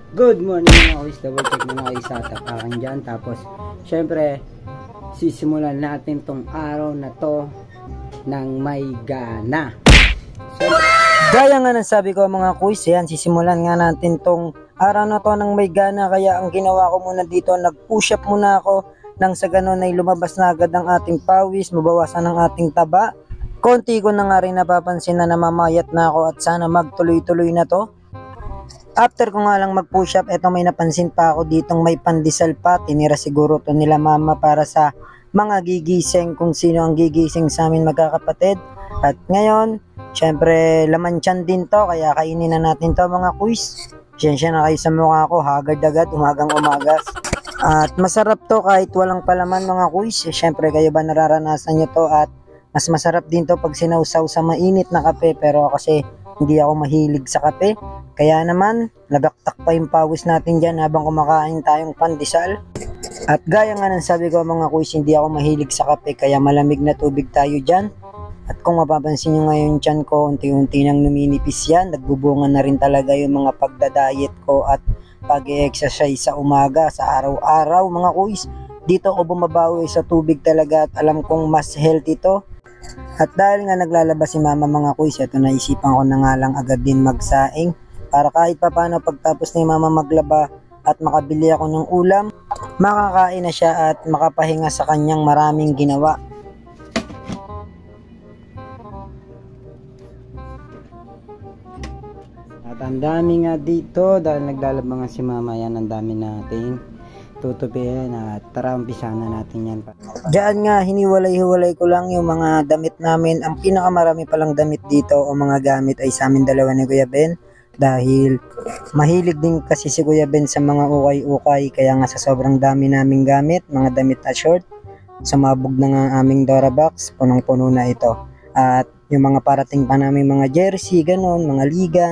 Good morning mga kuys, double check muna kayo sa tapakan dyan. Tapos, syempre, sisimulan natin tong araw na to ng may gana. Gaya nga ng sabi ko mga kuys, yan, sisimulan nga natin tong araw na to ng may gana. Kaya ang ginawa ko muna dito, nag-push up muna ako nang sa ganun ay lumabas na agad ang ating pawis, mabawasan ang ating taba. Konti ko na nga rin napapansin na namamayat na ako at sana magtuloy-tuloy na to. After ko nga lang mag-push up, eto may napansin pa ako ditong may pandesal pa. Tinira siguro to nila mama para sa mga gigising, kung sino ang gigising sa amin magkakapatid. At ngayon, syempre laman tiyan din to, kaya kainin na natin to mga kuys. Siyensya na kayo sa mukha ko, haggard agad, umagang umagas. At masarap to kahit walang palaman mga kuys. Syempre kayo ba nararanasan nyo to, at mas masarap din to pag sinausaw sa mainit na kape. Pero kasi hindi ako mahilig sa kape, kaya naman nagaktak pa yung pawis natin dyan habang kumakain tayong pandesal. At gaya nga ng sabi ko mga kuys, hindi ako mahilig sa kape, kaya malamig na tubig tayo dyan. At kung mapapansin nyo ngayon tiyan ko, unti-unti nang numinipis yan. Nagbubunga na rin talaga yung mga pagdadayet ko at pag-exercise sa umaga, sa araw-araw mga kuys. Dito ako bumabawi sa tubig talaga at alam kong mas healthy to. At dahil nga naglalabas si mama mga kuys, ito naisipan ko na nga lang agad din magsaing para kahit papano pagtapos ni mama maglaba at makabili ako ng ulam, makakain na siya at makapahinga sa kanyang maraming ginawa. At ang dami nga dito dahil naglalaba nga si mama, yan ang dami nating tutupiin at tara umpisahan na natin yan. Diyan nga hiniwalay-hiwalay ko lang yung mga damit namin. Ang pinakamarami palang damit dito o mga gamit ay sa amin dalawa ni Kuya Ben, dahil mahilig din kasi si Kuya Ben sa mga ukay-ukay, kaya nga sa sobrang dami naming gamit, mga damit at short, sumabog na nga aming Dora box, punong-puno na ito. At yung mga parating pa namin mga jersey, ganon, mga liga,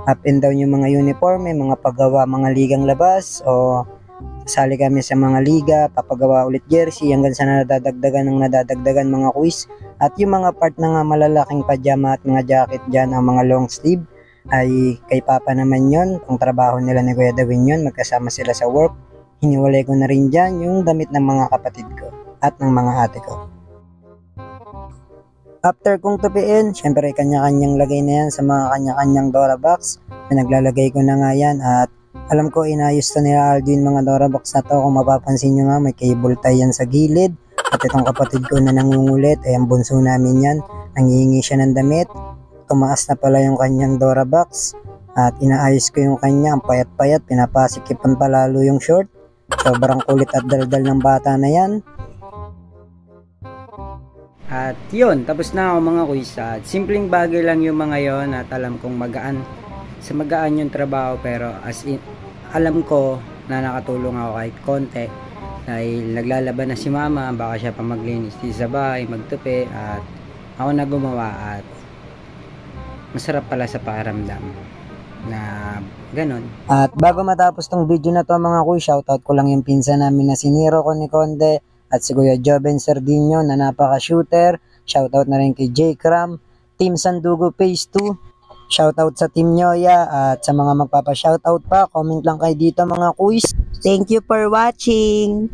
up and down yung mga uniforme, mga paggawa, mga ligang labas o sali kami sa mga liga, papagawa ulit jersey hanggang sa nadadagdagan mga kuys. At yung mga part na nga malalaking pajama at mga jacket dyan, ang mga long sleeve, ay kay Papa naman yon. Kung trabaho nila ni Kuya Dawin yun, magkasama sila sa work. Hiniwalay ko na rin dyan yung damit ng mga kapatid ko at ng mga ate ko. After kong tupiin, syempre kanya-kanyang lagay na yan sa mga kanya-kanyang Dora box. Naglalagay ko na nga yan at alam ko inayos to nila Aldo yung mga Dora box na to. Kung mapapansin nyo nga, may cable tie yan sa gilid. At itong kapatid ko na nangungulit, ay ang bunso namin yan. Nangihingi siya ng damit. Tumaas na pala yung kanyang Dora box. At inaayos ko yung kanya, ang payat-payat, pinapasikipan pa lalo yung short. Sobrang kulit at daldal ng bata na yan. At yun, tapos na ako mga kuys. At simpleng bagay lang yung mga yon, at alam kong magaan yung trabaho, pero as in, alam ko na nakatulong ako kahit konti dahil naglalaban na si mama, baka siya pa maglinis dito sa bahay, magtupi, at ako na gumawa. At masarap pala sa pakiramdam na ganun. At bago matapos tong video na to mga kuy, shoutout ko lang yung pinsan namin na si Nero Coniconde at si Kuya Joven Sardinio na napaka-shooter. Shoutout na rin kay J. Cram, Team Sandugo Phase 2. Shoutout sa Team Nyoya, at sa mga magpapa-shoutout pa, comment lang kayo dito mga kuys. Thank you for watching!